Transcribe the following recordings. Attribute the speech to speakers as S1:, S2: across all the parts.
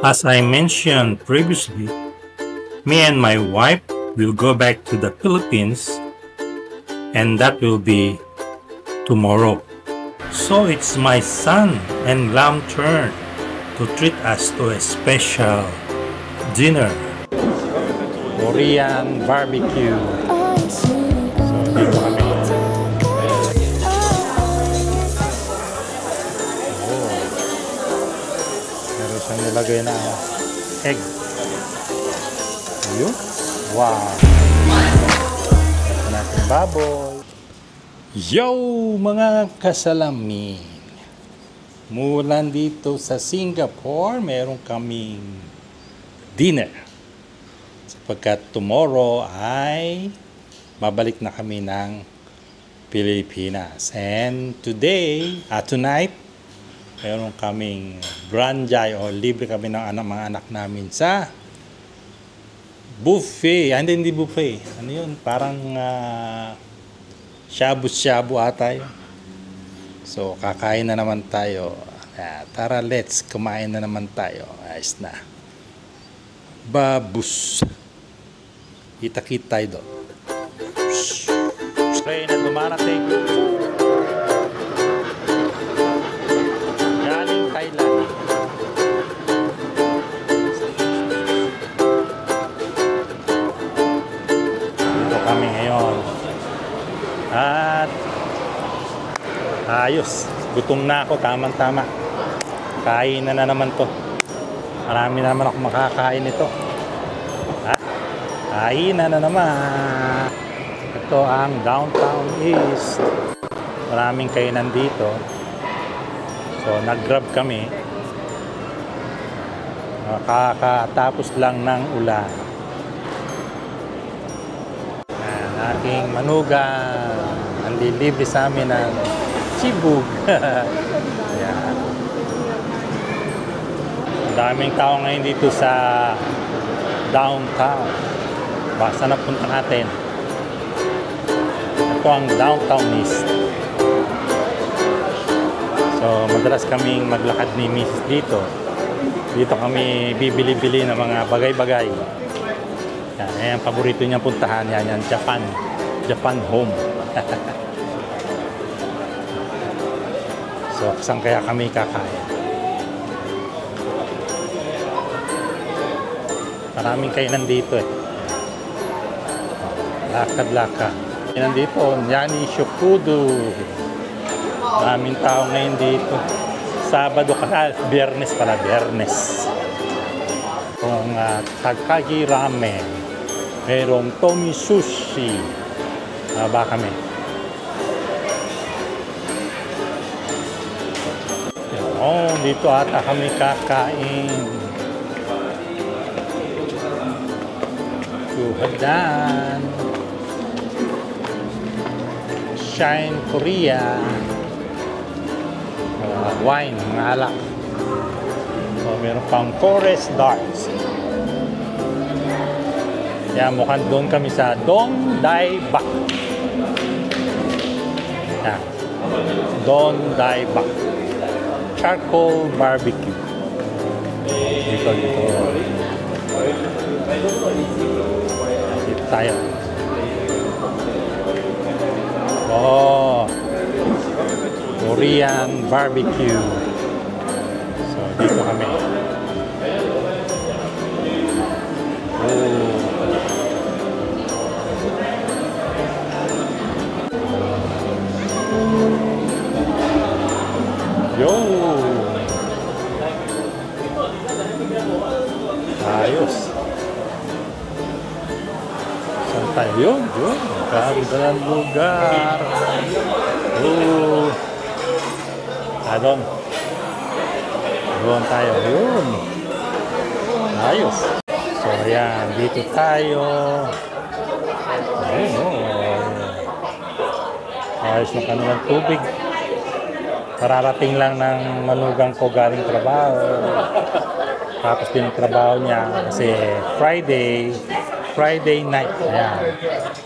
S1: As I mentioned previously, me and my wife will go back to the Philippines, and that will be tomorrow. So it's my son and Lam turn to treat us to a special dinner. Korean barbecue. So dito kami. Meron siyang nilagay na egg. Ayun. Wow. Ito natin baboy. Yo mga kasalamin. Mulan dito sa Singapore, meron kaming dinner. Sapagkat tomorrow ay babalik na kami ng Pilipinas. And tonight, meron kaming branjay o libre kami ng mga anak namin sa buffet. Hindi buffet. Ano yun? Parang shabu-shabu ata yun. So, kakain na naman tayo. Tara, let's kumain na naman tayo. Ayos na. Babus. Kita-kita tayo doon. Train na dumarating. Galing Thailand. Dito kami ngayon. At ayos. Gutom na ako. Tamang-tama. Kain na naman to. Marami naman ako makakain nito. Kain na naman. Ito ang Downtown East. Maraming kainan dito. So, nag-grab kami. Kakatapos lang ng ulan. Aking manugang. Ang lilibre sa amin ng Cebu. Yan. Ang daming tao ngayon dito sa downtown. Basta na punta natin. Ito ang Downtown East. So, madalas kaming maglakad ni Mrs. dito. Dito kami bibili-bili ng mga bagay-bagay. Yan, ang paborito niyang puntahan. Yan, Japan Home. So, saan kaya kami kakain? Maraming kainan dito eh. Lakad-lakad. Kainan dito, Yani Shokudo. Maraming tao ngayon dito. Sabado Biyernes pala, Biyernes. Itong Takagi Ramen. Mayroong Tomi Sushi. Ba kami? Oh, dito ata kami kakain. Suhadan. Shine Korea. Wine, mga alak. So, meron pang Forest Darts. Yan, mukhang doon kami sa Dong Dai Bak. Yan. Dong Dai Bak. Charcoal barbecue. Dito. Dito tayo. Oh, Korean barbecue. So, dito kami. Oh. Yo! Ayos. Saan tayo? Yun. Ganda ng lugar. Oh. Doon. Doon tayo. Yun. Ayos. So, ayan. Dito tayo. Ayos na kanilang tubig. Kararating lang ng manugang ko galing trabaho. Tapos din ang trabaho niya kasi Friday night. Ayan.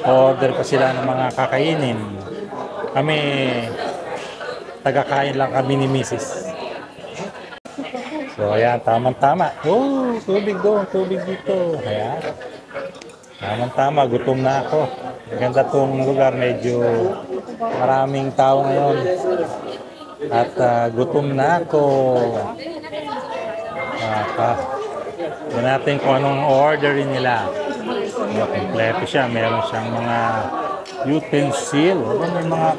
S1: Order pa sila ng mga kakainin. Kami, tagakain lang kami ni Mrs. So, So, ayan, tamang-tama. Oh, tubig doon, tubig dito. Ayan. Tamang-tama, gutom na ako. Maganda tong lugar, medyo maraming tao ngayon. At gutom na ako. Tignan natin kung anong orderin nila. Kompleto siya. Meron siyang mga utensil. May mga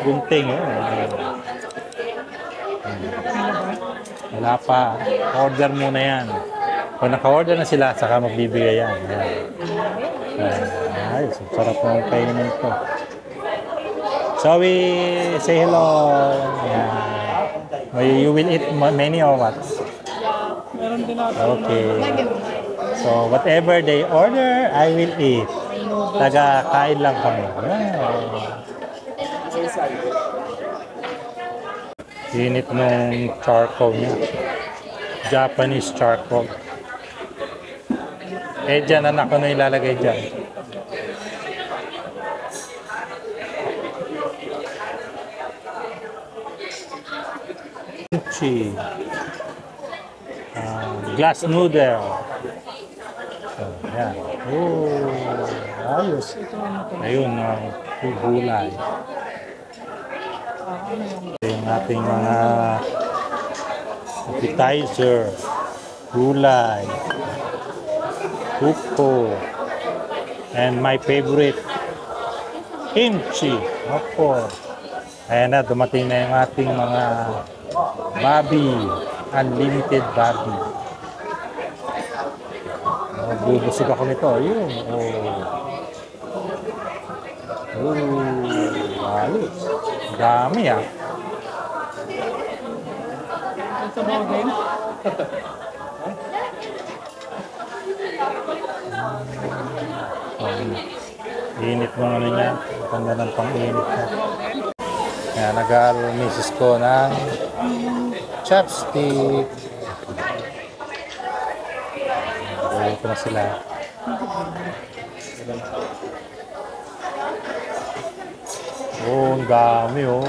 S1: gunting. Wala pa. Order muna yan. Pag naka-order na sila, saka magbibigay yan. Ayos. Sarap ng kainin ko. So we say hello. You will eat many or what? Okay. So whatever they order, I will eat. Taga-kain lang kami. Init ng charcoal niya. Japanese charcoal. Dyan, anak ko na ilalagay dyan. Kimchi. Glass noodle. Yan. Oh, ayos. Ayun, gulay. Yung ating mga appetizer. Gulay. Upo. And my favorite, kimchi. Opo. Ayan na, dumating na yung ating mga babi. Unlimited babi. Bubusog ako nito. Ayun. Ayos. Dami ah.
S2: Ito mo din?
S1: Init ng ano niya. Tanda ng pang-init niya. Kaya nag-aaral misis ko ng chopstick. Ito na sila. Oh, ang dami oh.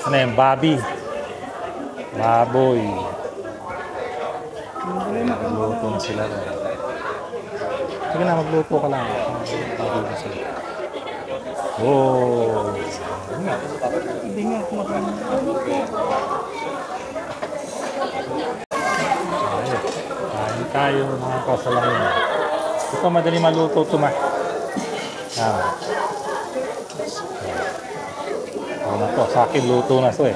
S1: Ano yan? Babi. Baboy. Magluto na sila. Sige na, magluto ka lang. Magluto na sila. Oh.
S2: Hindi nga ako maraming.
S1: Kain tayo mga kasalamin. Ito madali maluto ito ma. Na to, sa akin luto na ito eh.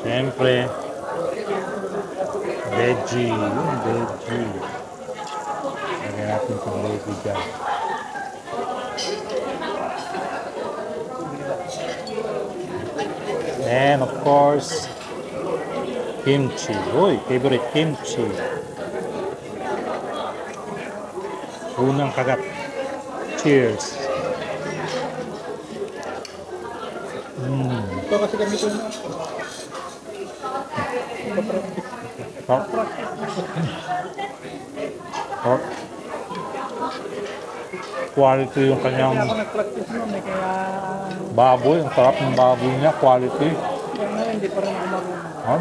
S1: Siyempre, veggie. Yung veggie. Lagyan natin itong veggie dyan. And of course, kimchi. Uy, favorite kimchi. Unang kagat. Cheers.
S2: Ito kasi kami ito.
S1: Quality yung kanyang
S2: Ako nag-practice nun eh, kaya...
S1: baboy. Ang sarap ng baboy niya. Quality.
S2: Kaya nga hindi pa rin ako marunong.
S1: Ha?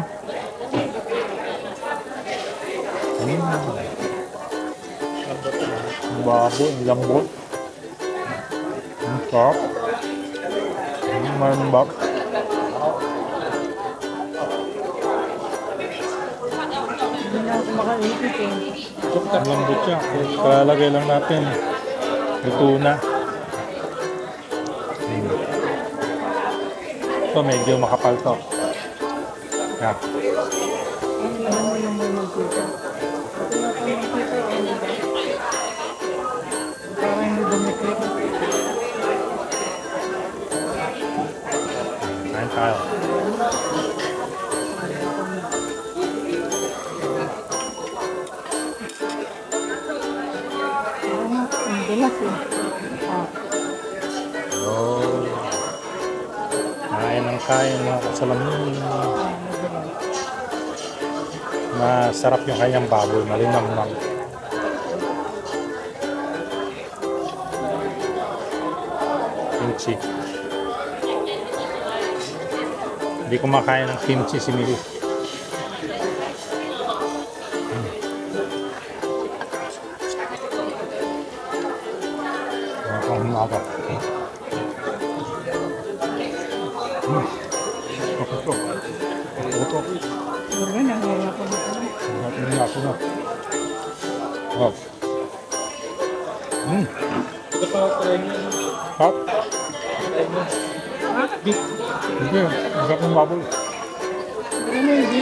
S1: Ang baboy. Ang lambot. Ang sarap. Ang marambak.
S2: Hindi nga ako makaipit eh.
S1: Ang lambot siya. Kalalagay lang natin. Luto na. Ito medyo makapal to. Yan.
S2: Ano mo yung may magkita? Ito na pa magkita. Parang hindi dumikit.
S1: Kain tayo.
S2: Ang dulas eh.
S1: Oh. Kain ng kain mga kasalamin. Masarap yung kanyang baboy. Malinamnam. Kimchi. Hindi kumakain ng kimchi si Mili. Ang hinaga. Ito.
S2: Pero nahihirapan ako.
S1: Hindi ako na. Wow. Hot? Hindi. Ang sarap ng baboy.
S2: Ano hindi?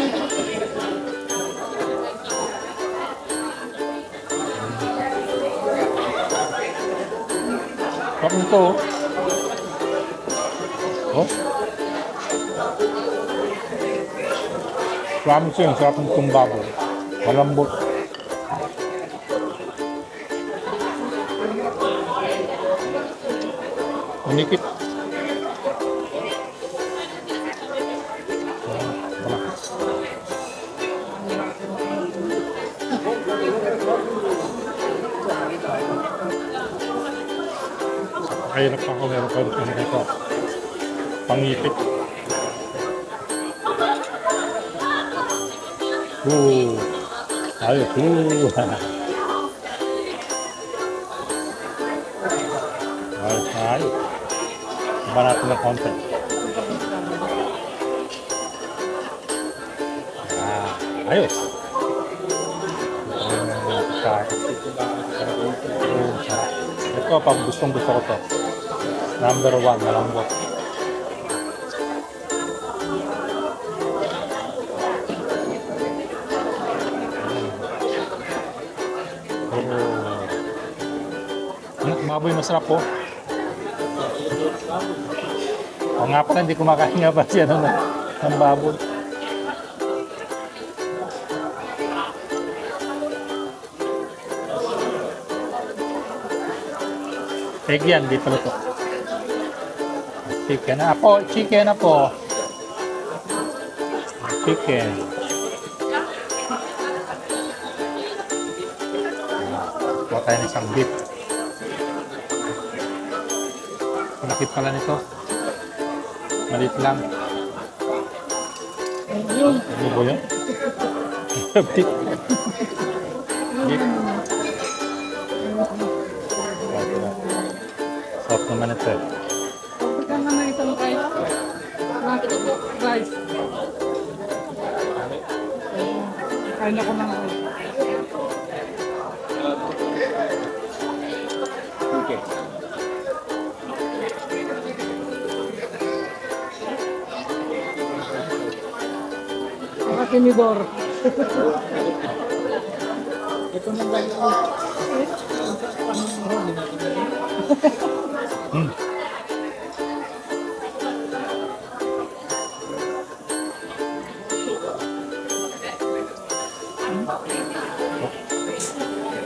S1: Sarap nito. Oh. Promise yun. Sarap nitong baboy. Malambot. Manikit. Ay, ako meron pa ito. Pangipit. Ayos. Ayos. Iba natin ng konti. Ayos. Ito, pag gusto ko to. Number 1, malambot. Baboy masarap po. O nga pala, hindi kumakain nga pa siya ng baboy. Egg yan, di pala to. Chicken na po, chicken na po. Chicken. Kuha tayo ng isang beef. Malakit pala nito. Malit lang. Ano ba yun? Beef. Beef. Sarap naman ito eh.
S2: Pagka nga na itong kayo. Rice. Kain ako ng rice.
S1: Okay.
S2: Tinidor. Ito na lang.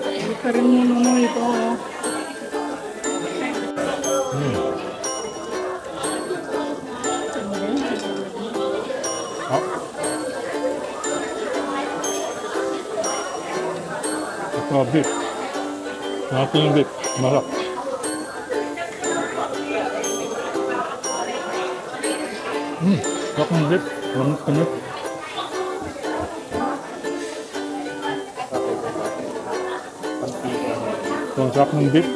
S2: Ito rin mo ito.
S1: Ito, beef. Natin yung beef. Masarap. Sarap ng beef. Lamit. Ito, ang sarap ng beef.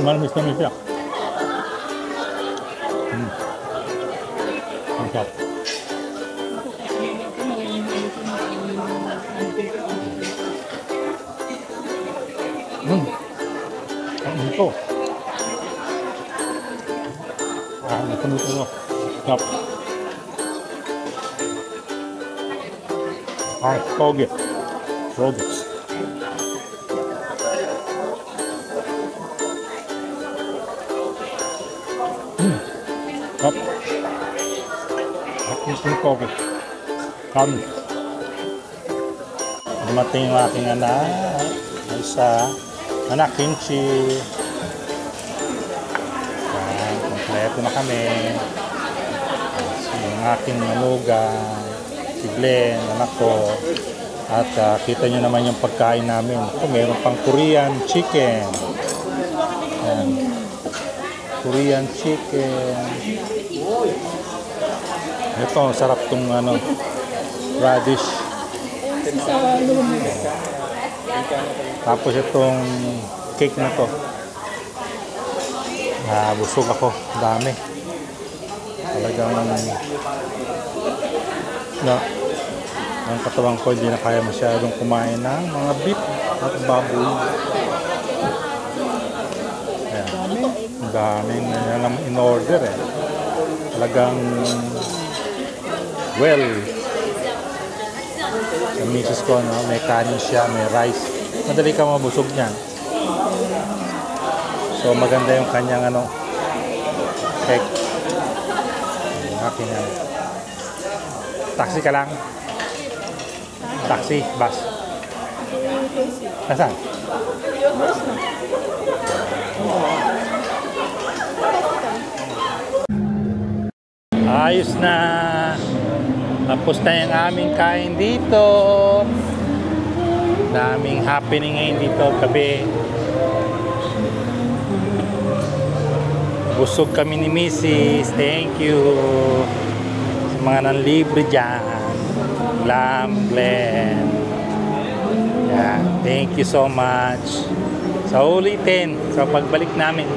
S1: Malamis siya. Ang sarap. Ang ito. Nakamit ito. Sarap. Toge. Rodos. Sarap. Ang toge. Kami. Dumating yung aking anak. Isa. Anak, kimchi. Yan, kompleto na kami. Yung aking manugang, si Glenn, anak ko. At kita nyo naman yung pagkain namin. Ito, meron pang Korean chicken. Yan.
S3: Korean chicken. Ito, sarap tong ano, radish.
S2: Sa lumo.
S3: Tapos itong cake na to. Busog ako. Dami. Talagang na ang katawan ko hindi na kaya masyadong kumain ng mga beef at baboy. Ayan. Ang daming in-order eh. Talagang well, sa misis ko, no, may kanin siya, may rice. Madali ka mabusog niyan. So maganda yung kanyang ano, cake. Aking ano. Taxi ka lang. Taxi, bus. Nasaan? Ayos na. Tapos na yung aming kain dito. Daming happening ngayon dito gabi. Busog kami ni Mrs. Thank you. Sa mga nanlibre dyan. Lam, Glenn. Yeah, thank you so much. Sa ulitin, sa pagbalik namin.